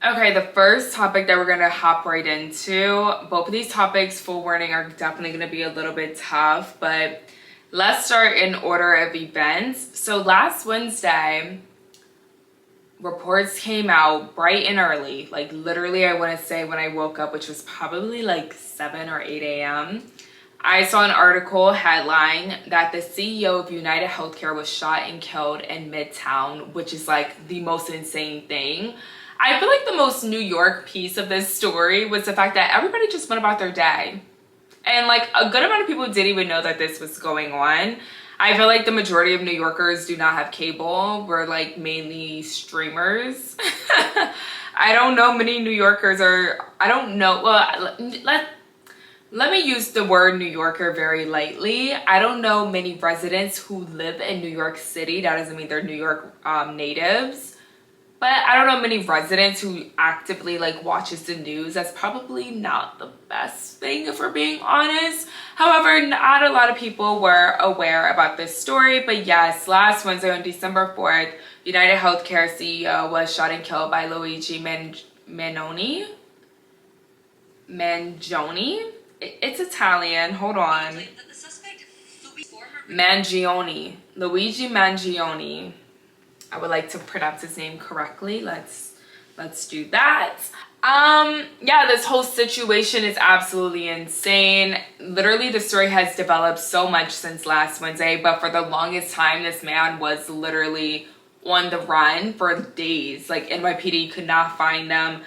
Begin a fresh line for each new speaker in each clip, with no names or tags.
Okay, the first topic that we're gonna hop right into, both of these topics, full warning, are definitely gonna be a little bit tough, but let's start in order of events. So last Wednesday, reports came out bright and early, like literally I wanna say when I woke up, which was probably like 7 or 8 a.m. I saw an article headline that the CEO of UnitedHealth Care was shot and killed in Midtown, which is like the most insane thing. I feel like the most New York piece of this story was the fact that everybody just went about their day. And like a good amount of people didn't even know that this was going on. I feel like the majority of New Yorkers do not have cable. We're like mainly streamers. I don't know many New Yorkers are, I don't know, well, let me use the word New Yorker very lightly. I don't know many residents who live in New York City. That doesn't mean they're New York natives. But I don't know many residents who actively like watches the news. That's probably not the best thing if we're being honest. However, not a lot of people were aware about this story. But yes, last Wednesday on December 4th, UnitedHealth Care CEO was shot and killed by Luigi Mangione. It's Italian. Hold on. Mangione. Luigi Mangione. I would like to pronounce his name correctly. Let's do that. Yeah, this whole situation is absolutely insane. Literally, the story has developed so much since last Wednesday, but for the longest time, this man was literally on the run for days. Like NYPD could not find them.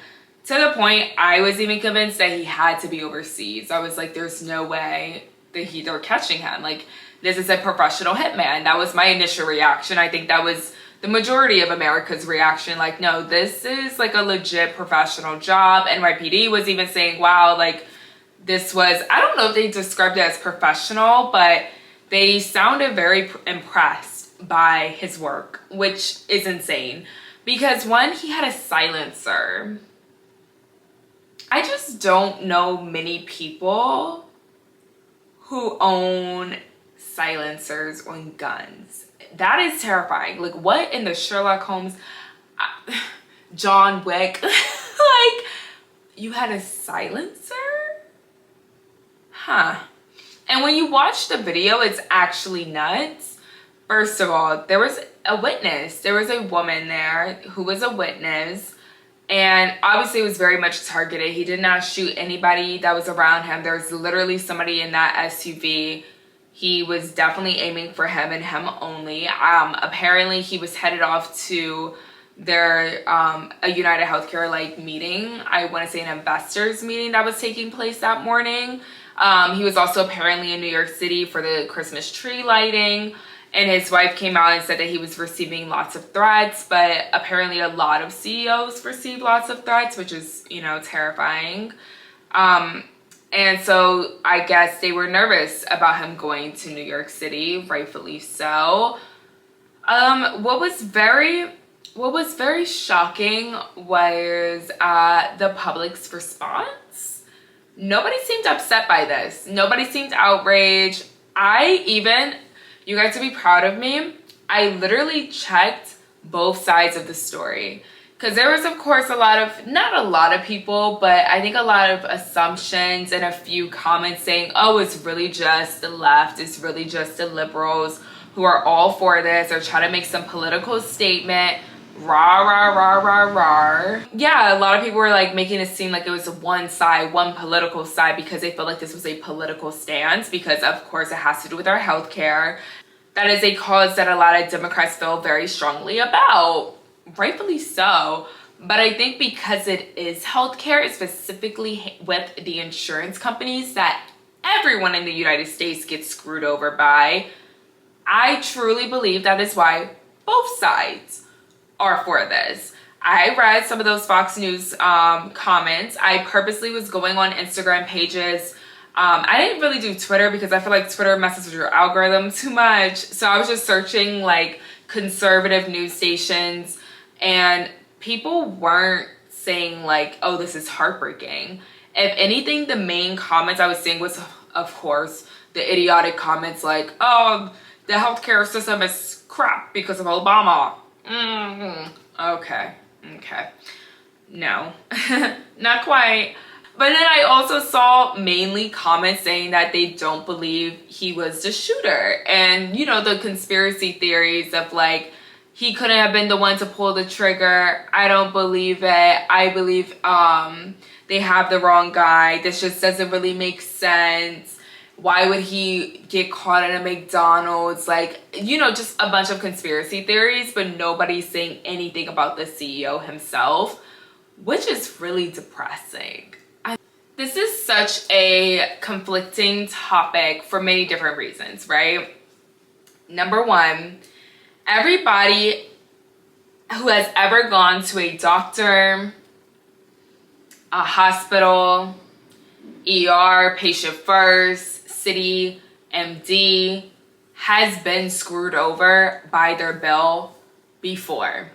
To the point, I was even convinced that he had to be overseas. I was like, there's no way that they're catching him. Like, this is a professional hitman. That was my initial reaction. I think that was the majority of America's reaction. Like, no, this is like a legit professional job. NYPD was even saying, wow, like this was, I don't know if they described it as professional, but they sounded very impressed by his work, which is insane. Because one, he had a silencer. I just don't know many people who own silencers on guns. That is terrifying. Like, what in the Sherlock Holmes, John Wick, like, you had a silencer? Huh. And when you watch the video, it's actually nuts. First of all, there was a witness. There was a woman there who was a witness. And obviously it was very much targeted. He did not shoot anybody that was around him. There was literally somebody in that SUV. He was definitely aiming for him and him only. Apparently he was headed off to their a UnitedHealth Care like meeting. I want to say an investors meeting that was taking place that morning. He was also apparently in New York City for the Christmas tree lighting. And his wife came out and said that he was receiving lots of threats, but apparently a lot of CEOs receive lots of threats, which is, you know, terrifying. And so I guess they were nervous about him going to New York City, rightfully so. What was very shocking was the public's response. Nobody seemed upset by this. Nobody seemed outraged. You guys to be proud of me, I literally checked both sides of the story. Because there was, of course, not a lot of people, but I think a lot of assumptions and a few comments saying, oh, it's really just the left, it's really just the liberals who are all for this or try to make some political statement. Rah, rah, rah, rah, rah. Yeah, a lot of people were like making it seem like it was one side, one political side, because they felt like this was a political stance, because of course it has to do with our healthcare. That is a cause that a lot of Democrats feel very strongly about, rightfully so. But I think because it is healthcare, specifically with the insurance companies that everyone in the United States gets screwed over by, I truly believe that is why both sides are for this. I read some of those Fox News comments. I purposely was going on Instagram pages. I didn't really do Twitter because I feel like Twitter messes with your algorithm too much. So I was just searching like conservative news stations, and people weren't saying like, oh, this is heartbreaking. If anything, the main comments I was seeing was, of course, the idiotic comments like, oh, the healthcare system is crap because of Obama. Okay. No, not quite. But then I also saw mainly comments saying that they don't believe he was the shooter. And, you know, the conspiracy theories of like, he couldn't have been the one to pull the trigger. I don't believe it. I believe they have the wrong guy. This just doesn't really make sense. Why would he get caught in a McDonald's? Like, you know, just a bunch of conspiracy theories, but nobody's saying anything about the CEO himself, which is really depressing. This is such a conflicting topic for many different reasons, right? Number one, everybody who has ever gone to a doctor, a hospital, ER, patient first, city, MD, has been screwed over by their bill before.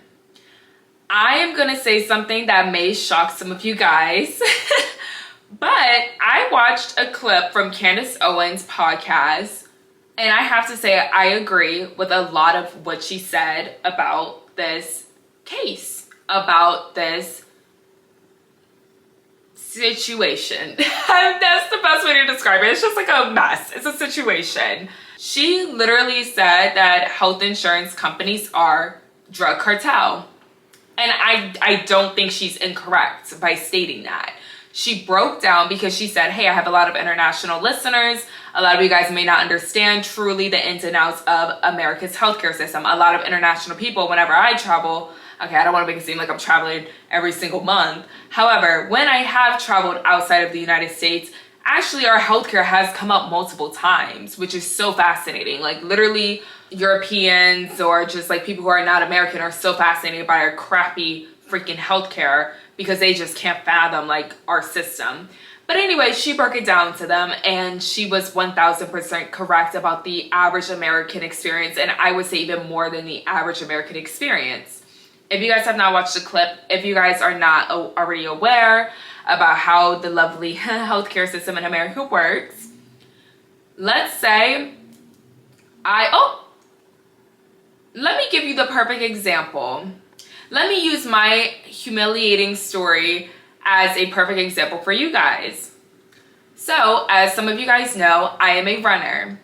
I am gonna say something that may shock some of you guys, but I watched a clip from Candace Owens' podcast, and I have to say I agree with a lot of what she said about this case, about this situation. That's the best way to describe it. It's just like a mess. It's a situation. She literally said that health insurance companies are drug cartel. And I don't think she's incorrect by stating that. She broke down because she said, hey, I have a lot of international listeners. A lot of you guys may not understand truly the ins and outs of America's healthcare system. A lot of international people, whenever I travel, okay, I don't want to make it seem like I'm traveling every single month. However, when I have traveled outside of the United States, actually our healthcare has come up multiple times, which is so fascinating. Like literally Europeans or just like people who are not American are so fascinated by our crappy freaking healthcare because they just can't fathom like our system. But anyway, she broke it down to them and she was 1000% correct about the average American experience, and I would say even more than the average American experience. If you guys have not watched the clip, if you guys are not already aware about how the lovely healthcare system in America works, let's say let me give you the perfect example. Let me use my humiliating story as a perfect example for you guys. So, as some of you guys know, I am a runner.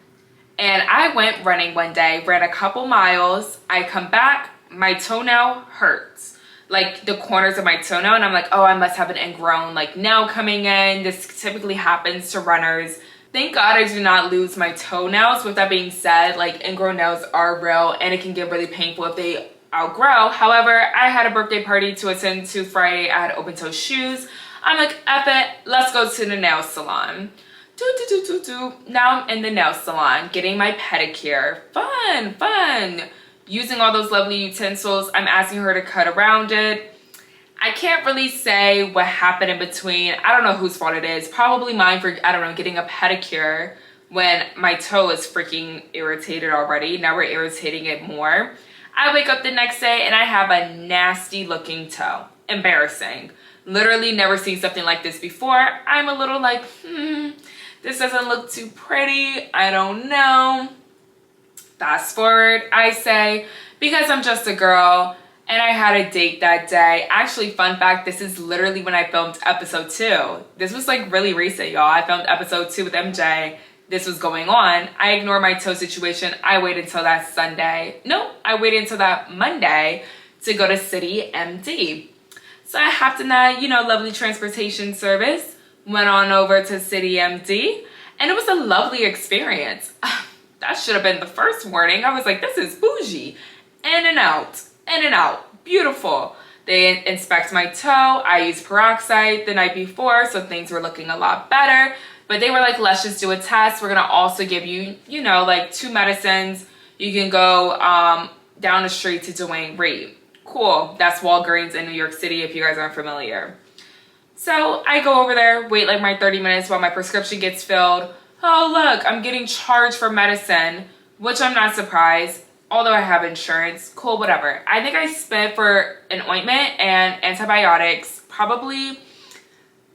And I went running one day, ran a couple miles. I come back, my toenail hurts. Like the corners of my toenail, and I'm like, oh, I must have an ingrown like nail coming in. This typically happens to runners. Thank God I do not lose my toenails. With that being said, like ingrown nails are real and it can get really painful if they outgrow. However, I had a birthday party to attend to Friday. I had open toe shoes. I'm like, F it, let's go to the nail salon. Now I'm in the nail salon getting my pedicure. Fun. Using all those lovely utensils. I'm asking her to cut around it. I can't really say what happened in between. I don't know whose fault it is. Probably mine for, I don't know, getting a pedicure when my toe is freaking irritated already. Now we're irritating it more. I wake up the next day and I have a nasty looking toe. Embarrassing. Literally never seen something like this before. I'm a little like, this doesn't look too pretty. I don't know. Fast forward, I say, because I'm just a girl and I had a date that day. Actually, fun fact, this is literally when I filmed episode 2. This was like really recent, y'all. I filmed episode 2 with MJ. This was going on. I ignored my toe situation. I waited until that Sunday. No, I waited until that Monday to go to City MD. So I hopped in that, lovely transportation service, went on over to City MD, and it was a lovely experience. That should have been the first warning. I was like, this is bougie. In and out, beautiful. They inspect my toe. I used peroxide the night before, so things were looking a lot better. But they were like, let's just do a test. We're gonna also give you, like 2 medicines. You can go down the street to Dwayne Reed. Cool, that's Walgreens in New York City if you guys aren't familiar. So I go over there, wait like my 30 minutes while my prescription gets filled. Oh look, I'm getting charged for medicine, which I'm not surprised, although I have insurance. Cool, whatever. I think I spent for an ointment and antibiotics probably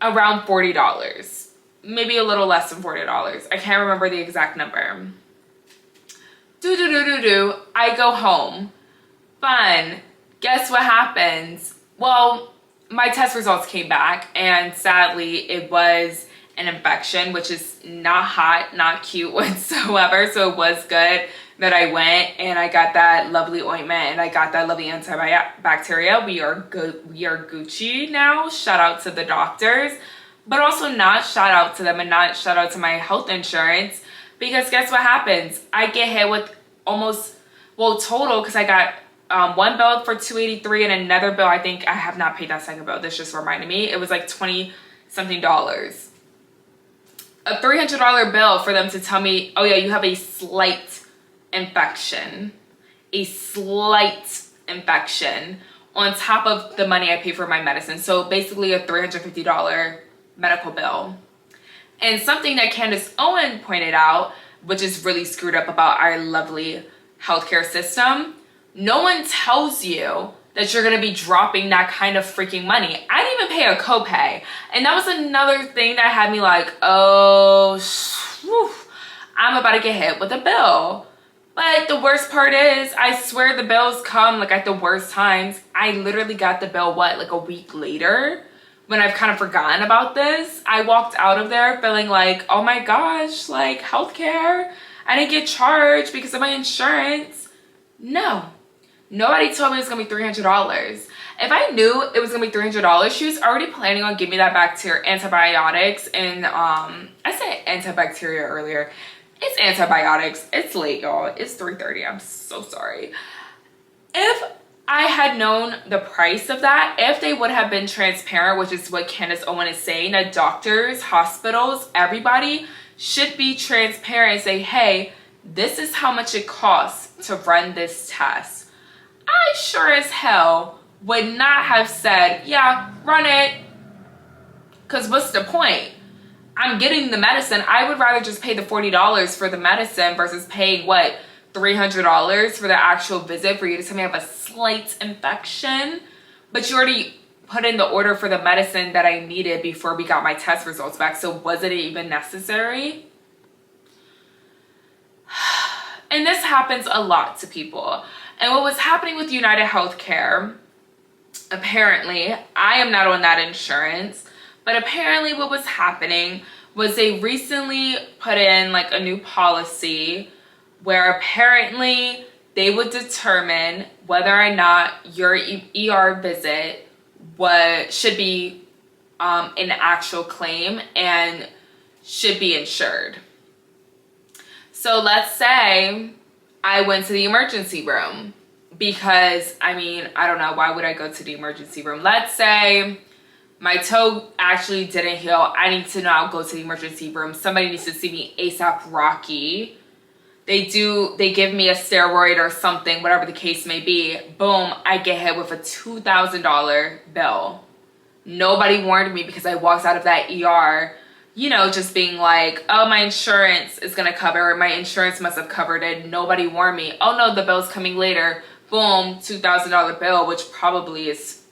around $40. Maybe a little less than $40. I can't remember the exact number. I go home. Fun. Guess what happens? Well, my test results came back, and sadly it was an infection, which is not hot, not cute whatsoever. So it was good that I went and I got that lovely ointment and I got that lovely antibacterial. We are good. We are Gucci now. Shout out to the doctors, but also not shout out to them and not shout out to my health insurance, because guess what happens? I get hit with almost, well, total, because I got one bill for $283 and another bill, I think I have not paid that second bill. This just reminded me. It was like 20 something dollars. A $300 bill for them to tell me, oh yeah, you have a slight infection. A slight infection on top of the money I pay for my medicine. So basically a $350 medical bill. And something that Candace Owen pointed out, which is really screwed up about our lovely healthcare system, no one tells you that you're gonna be dropping that kind of freaking money. I didn't even pay a copay. And that was another thing that had me like, oh, whew, I'm about to get hit with a bill. But the worst part is, I swear the bills come like at the worst times. I literally got the bill, what, like a week later? When I've kind of forgotten about this. I walked out of there feeling like, oh my gosh, like healthcare, I didn't get charged because of my insurance. No. Nobody told me it was gonna be $300. If I knew it was gonna be $300, she was already planning on giving me that antibiotics and I said antibacterial earlier. It's antibiotics. It's late, y'all. It's 3:30. I'm so sorry. If I had known the price of that, if they would have been transparent, which is what Candace Owen is saying, that doctors, hospitals, everybody should be transparent and say, hey, this is how much it costs to run this test. I sure as hell would not have said, yeah, run it. Because what's the point? I'm getting the medicine. I would rather just pay the $40 for the medicine versus paying, what, $300 for the actual visit for you to tell me I have a slight infection. But you already put in the order for the medicine that I needed before we got my test results back. So was it even necessary? And this happens a lot to people. And what was happening with UnitedHealth Care, apparently, I am not on that insurance, but apparently what was happening was they recently put in like a new policy where apparently they would determine whether or not your ER visit should be an actual claim and should be insured. So let's say I went to the emergency room because, I mean, I don't know, why would I go to the emergency room? Let's say my toe actually didn't heal. I need to now go to the emergency room. Somebody needs to see me ASAP Rocky. They give me a steroid or something, whatever the case may be. Boom, I get hit with a $2,000 bill. Nobody warned me because I walked out of that ER, you know, just being like, oh, my insurance is gonna cover it. My insurance must have covered it. Nobody warned me. Oh no, the bill's coming later. Boom, $2,000 bill, which probably is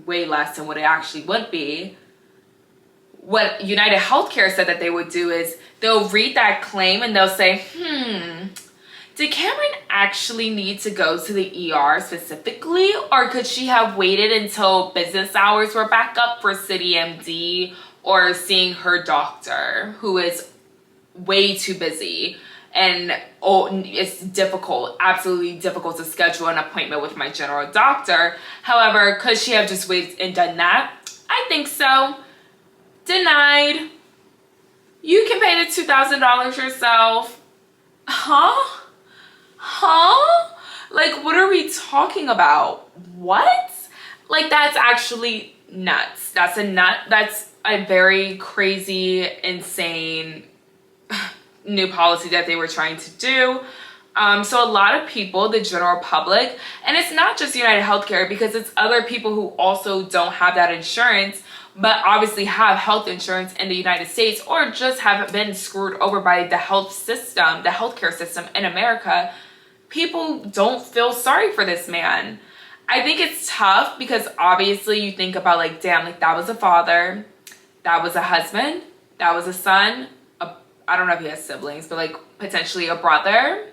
way less than what it actually would be. What UnitedHealth Care said that they would do is they'll read that claim and they'll say, did Cameron actually need to go to the ER specifically? Or could she have waited until business hours were back up for City MD or seeing her doctor, who is way too busy? And it's difficult, absolutely difficult to schedule an appointment with my general doctor. However, could she have just waited and done that? I think so. Denied. You can pay the $2,000 yourself. Huh? Like, what are we talking about? What? Like, that's actually nuts. That's a very crazy, insane new policy that they were trying to do. So a lot of people, the general public, and it's not just UnitedHealthcare, because it's other people who also don't have that insurance, but obviously have health insurance in the United States, or just have been screwed over by the health system, the healthcare system in America. People don't feel sorry for this man. I think it's tough because obviously you think about like, damn, like that was a father, that was a husband, that was a son, I don't know if he has siblings, but like potentially a brother.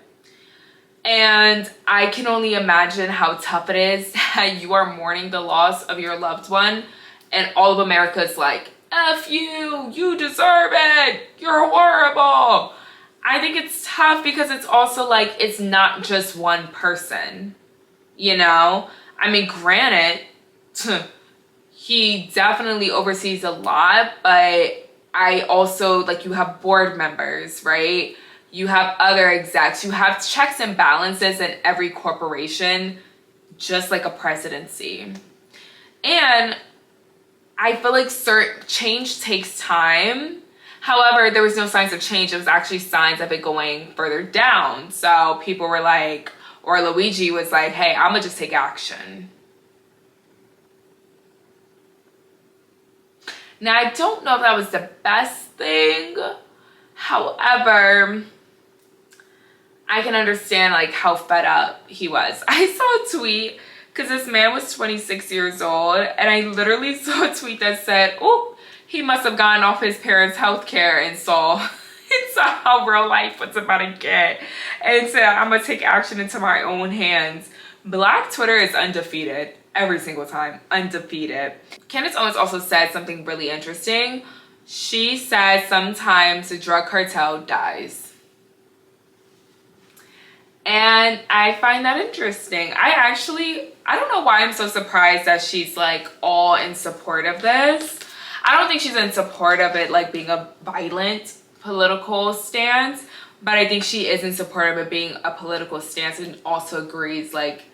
And I can only imagine how tough it is that you are mourning the loss of your loved one and all of America's like, F you, you deserve it, you're horrible. I think it's tough because it's also like, it's not just one person, you know? I mean, granted, he definitely oversees a lot, but I also, like, you have board members, right? You have other execs, you have checks and balances in every corporation, just like a presidency. And I feel like change takes time. However, there was no signs of change. It was actually signs of it going further down. So people were like, or Luigi was like, hey, I'm gonna just take action. Now, I don't know if that was the best thing. However, I can understand like how fed up he was. I saw a tweet because this man was 26 years old, and I literally saw a tweet that said, oh, he must have gotten off his parents' health care and saw how real life was about to get, and said, I'm gonna take action into my own hands. Black Twitter is undefeated every single time, undefeated. Candace Owens also said something really interesting. She said sometimes the drug cartel dies. And I find that interesting. I don't know why I'm so surprised that she's like all in support of this. I don't think she's in support of it like being a violent political stance, but I think she is in support of it being a political stance, and also agrees like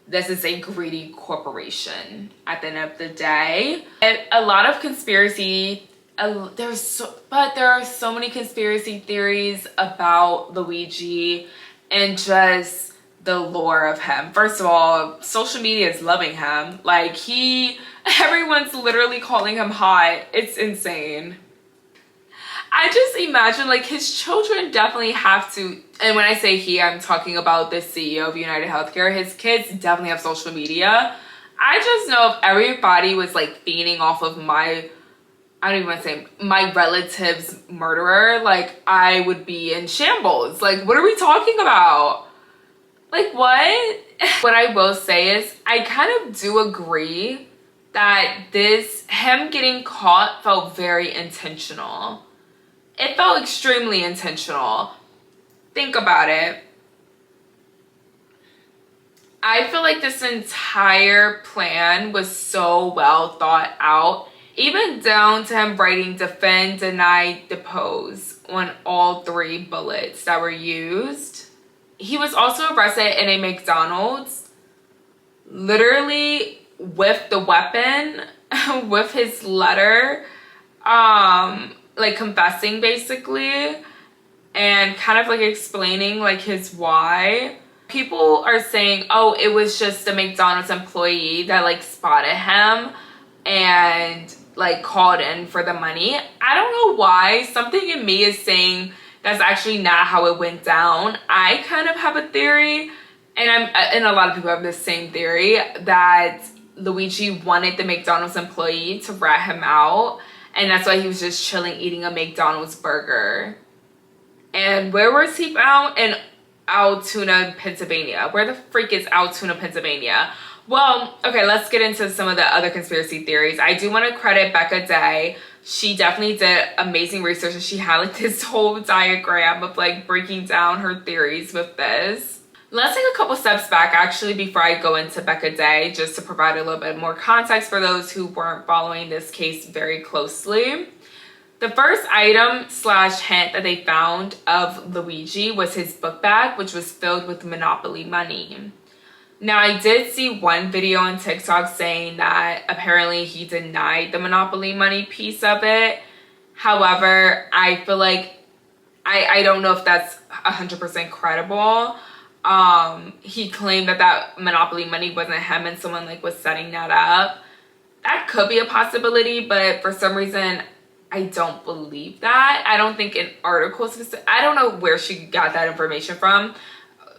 this is a greedy corporation at the end of the day. And a lot of conspiracy, there are so many conspiracy theories about Luigi and just the lore of him. First of all, social media is loving him. Like everyone's literally calling him hot. It's insane. I just imagine like his children definitely have to, and when I say he, I'm talking about the CEO of UnitedHealth Care. His kids definitely have social media. I just know if everybody was like feeding off of my relative's murderer, like I would be in shambles. Like, what are we talking about? Like, what? What I will say is I kind of do agree that him getting caught felt very intentional. It felt extremely intentional. Think about it. I feel like this entire plan was so well thought out, even down to him writing defend, deny, depose on all 3 bullets that were used. He was also arrested in a McDonald's, literally with the weapon, with his letter, like confessing basically, and kind of like explaining like his why. People are saying, oh, it was just a McDonald's employee that like spotted him and like called in for the money. I don't know why. Something in me is saying that's actually not how it went down. I kind of have a theory, and a lot of people have the same theory, that Luigi wanted the McDonald's employee to rat him out, and that's why he was just chilling eating a McDonald's burger. And where was he found? In Altoona, Pennsylvania. Where the freak is Altoona, Pennsylvania? Well, okay, let's get into some of the other conspiracy theories. I do want to credit Becca Day. She definitely did amazing research, and she had like this whole diagram of like breaking down her theories with this. Let's take a couple steps back actually before I go into Becca Day, just to provide a little bit more context for those who weren't following this case very closely. The first item / hint that they found of Luigi was his book bag, which was filled with Monopoly money. Now, I did see one video on TikTok saying that apparently he denied the Monopoly money piece of it. However, I feel like I don't know if that's 100% credible. He claimed that Monopoly money wasn't him and someone like was setting that up. That could be a possibility, but for some reason I don't believe that. I don't think an article I don't know where she got that information from.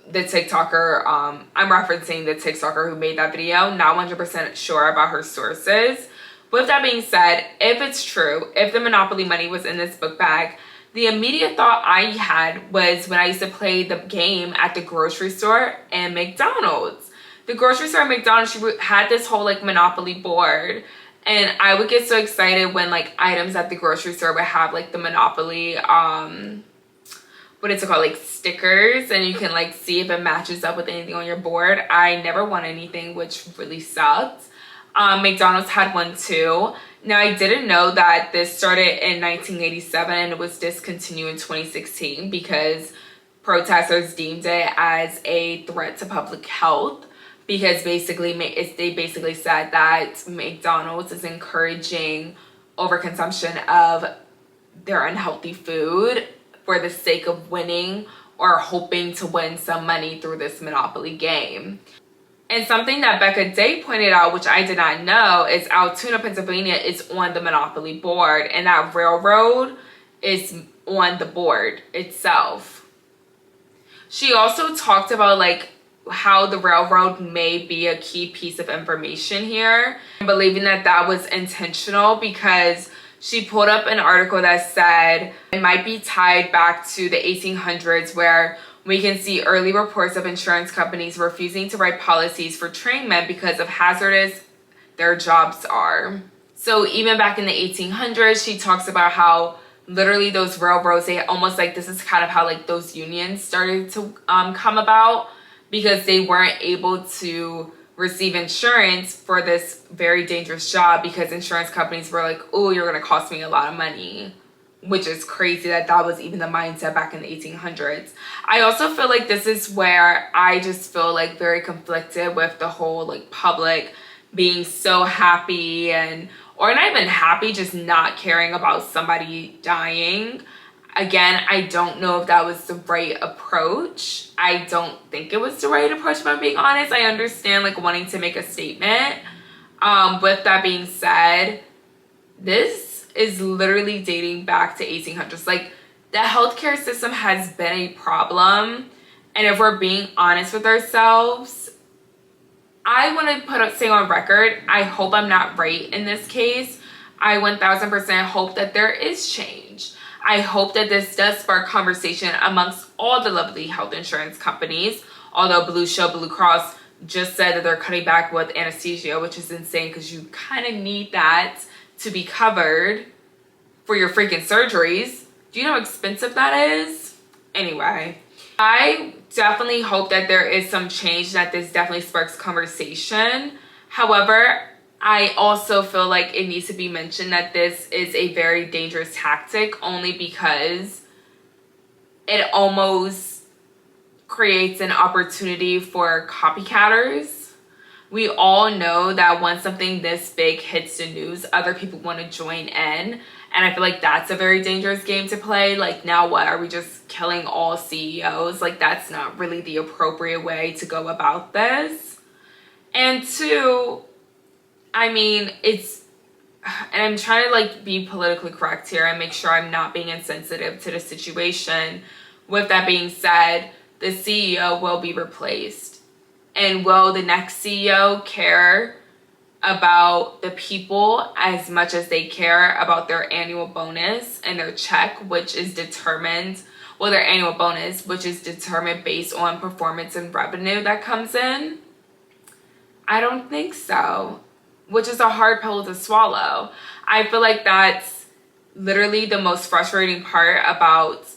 The TikToker, I'm referencing the TikToker who made that video, not 100% sure about her sources. With that being said, if it's true, if the Monopoly money was in this book bag, the immediate thought I had was when I used to play the game at the grocery store and McDonald's. The grocery store and McDonald's, she had this whole like Monopoly board, And I would get so excited when like items at the grocery store would have like the Monopoly, what is it called, like stickers, and you can like see if it matches up with anything on your board. I never won anything, which really sucked. McDonald's had one too. Now I didn't know that this started in 1987 and it was discontinued in 2016 because protesters deemed it as a threat to public health, because basically they basically said that McDonald's is encouraging overconsumption of their unhealthy food for the sake of winning or hoping to win some money through this Monopoly game. And something that Becca Day pointed out, which I did not know, is Altoona, Pennsylvania is on the Monopoly board, and that railroad is on the board itself. She also talked about like how the railroad may be a key piece of information here, believing that that was intentional, because she pulled up an article that said it might be tied back to the 1800s, where we can see early reports of insurance companies refusing to write policies for trainmen because of hazardous their jobs are. So even back in the 1800s, she talks about how literally those railroads, they almost like, this is kind of how like those unions started to come about, because they weren't able to receive insurance for this very dangerous job, because insurance companies were like, oh, you're gonna cost me a lot of money, which is crazy that that was even the mindset back in the 1800s. I also feel like this is where I just feel like very conflicted with the whole like public being so happy, and or not even happy, just not caring about somebody dying. Again, I don't know if that was the right approach. I don't think it was the right approach, if I'm being honest. I understand like wanting to make a statement. With that being said, this is literally dating back to 1800s. Like, the healthcare system has been a problem. And if we're being honest with ourselves, I want to say on record, I hope I'm not right in this case. I 1000% hope that there is change. I hope that this does spark conversation amongst all the lovely health insurance companies. Although Blue Shield, Blue Cross just said that they're cutting back with anesthesia, which is insane, because you kind of need that to be covered for your freaking surgeries. Do you know how expensive that is? Anyway, I definitely hope that there is some change, that this definitely sparks conversation. However, I also feel like it needs to be mentioned that this is a very dangerous tactic, only because it almost creates an opportunity for copycatters. We all know that once something this big hits the news, other people want to join in. And I feel like that's a very dangerous game to play. Like, now what? Are we just killing all CEOs? Like, that's not really the appropriate way to go about this. And two, I mean, and I'm trying to like be politically correct here and make sure I'm not being insensitive to the situation. With that being said, the CEO will be replaced. And will the next CEO care about the people as much as they care about their annual bonus and their check, which is determined, well, their annual bonus, which is determined based on performance and revenue that comes in? I don't think so, which is a hard pill to swallow. I feel like that's literally the most frustrating part about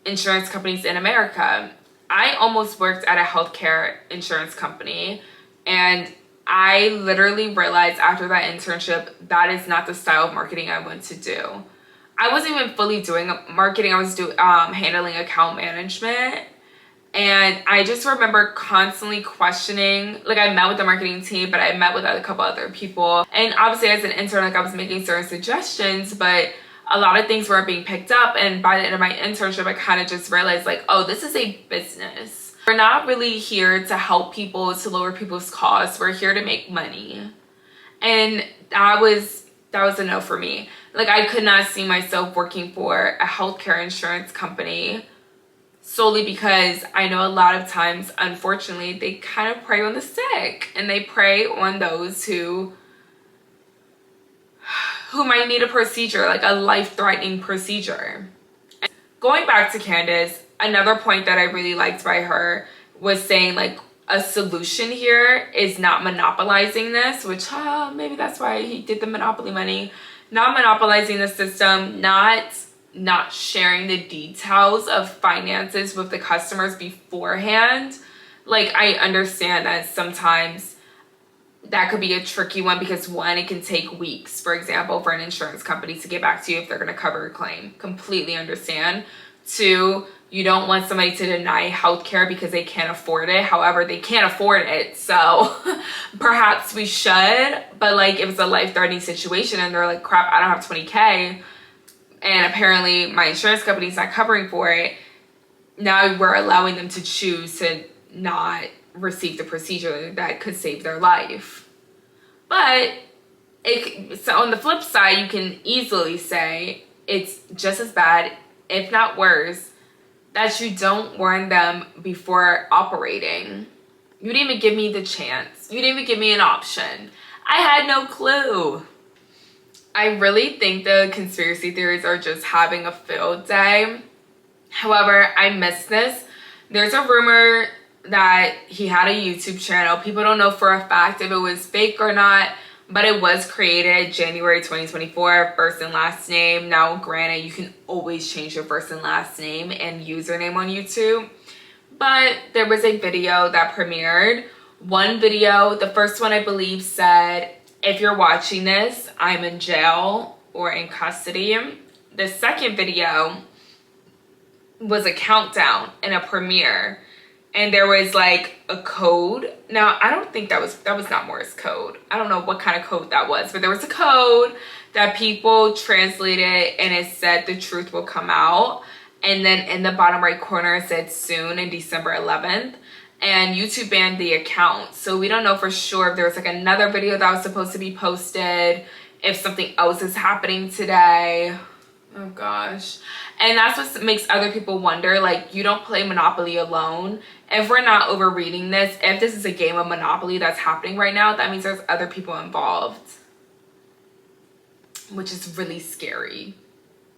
insurance companies in America. I almost worked at a healthcare insurance company, and I literally realized after that internship that is not the style of marketing I want to do. I wasn't even fully doing marketing. I was handling account management. And I just remember constantly questioning, like, I met with the marketing team, but I met with a couple other people. And obviously as an intern, like, I was making certain suggestions, but a lot of things weren't being picked up. And by the end of my internship, I kind of just realized, like, oh, this is a business. We're not really here to help people, to lower people's costs. We're here to make money. And that was a no for me. Like, I could not see myself working for a healthcare insurance company, solely because I know a lot of times, unfortunately, they kind of prey on the sick, and they prey on those who might need a procedure, like a life-threatening procedure. Going back to Candace, another point that I really liked by her was saying, like, a solution here is not monopolizing this, which maybe that's why he did the monopoly money. Not monopolizing the system, not sharing the details of finances with the customers beforehand. Like, I understand that sometimes that could be a tricky one because, one, it can take weeks, for example, for an insurance company to get back to you if they're going to cover a claim. Completely understand. Two, you don't want somebody to deny healthcare because they can't afford it. However, they can't afford it, so perhaps we should. But like, if it's a life-threatening situation and they're like, crap, I don't have 20K, and apparently my insurance company's not covering for it, now we're allowing them to choose to not receive the procedure that could save their life. But so on the flip side, you can easily say it's just as bad, if not worse, that you don't warn them before operating. You didn't even give me the chance. You didn't even give me an option. I had no clue. I really think the conspiracy theories are just having a field day. However, I missed this. There's a rumor that he had a YouTube channel. People don't know for a fact if it was fake or not, but it was created January 2024, first and last name. Now, granted, you can always change your first and last name and username on YouTube, but there was a video that premiered. One video, the first one I believe said, if you're watching this, I'm in jail or in custody. The second video was a countdown and a premiere. And there was like a code. Now, I don't think that was not Morse code. I don't know what kind of code that was, but there was a code that people translated and it said the truth will come out. And then in the bottom right corner, it said soon in December 11th. And YouTube banned the account. So we don't know for sure if there was like another video that was supposed to be posted, if something else is happening today. Oh gosh. And that's what makes other people wonder, like, you don't play Monopoly alone. If we're not overreading this, if this is a game of Monopoly that's happening right now, that means there's other people involved, which is really scary,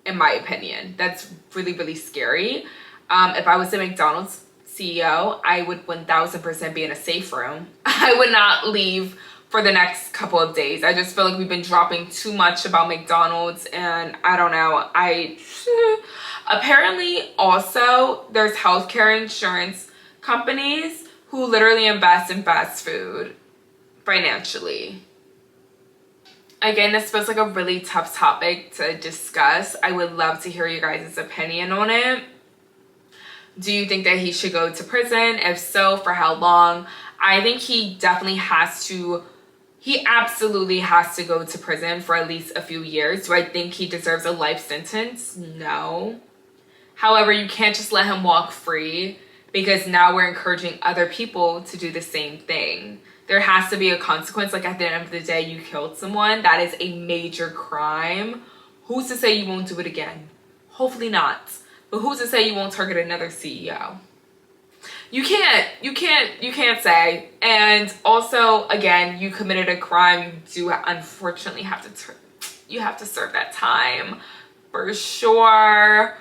in my opinion. That's really, really scary. If I was the McDonald's CEO, I would 1000% be in a safe room. I would not leave for the next couple of days. I just feel like we've been dropping too much about McDonald's, and I don't know. Apparently also there's healthcare insurance companies who literally invest in fast food financially. Again, this feels like a really tough topic to discuss. I would love to hear you guys' opinion on it. Do you think that he should go to prison? If so, for how long? I think he definitely he absolutely has to go to prison for at least a few years. Do I think he deserves a life sentence? No. However, you can't just let him walk free, because now we're encouraging other people to do the same thing. There has to be a consequence. Like, at the end of the day, you killed someone. That is a major crime. Who's to say you won't do it again? Hopefully not. But who's to say you won't target another CEO? You can't say. And also, again, you committed a crime. You do unfortunately have to serve that time for sure.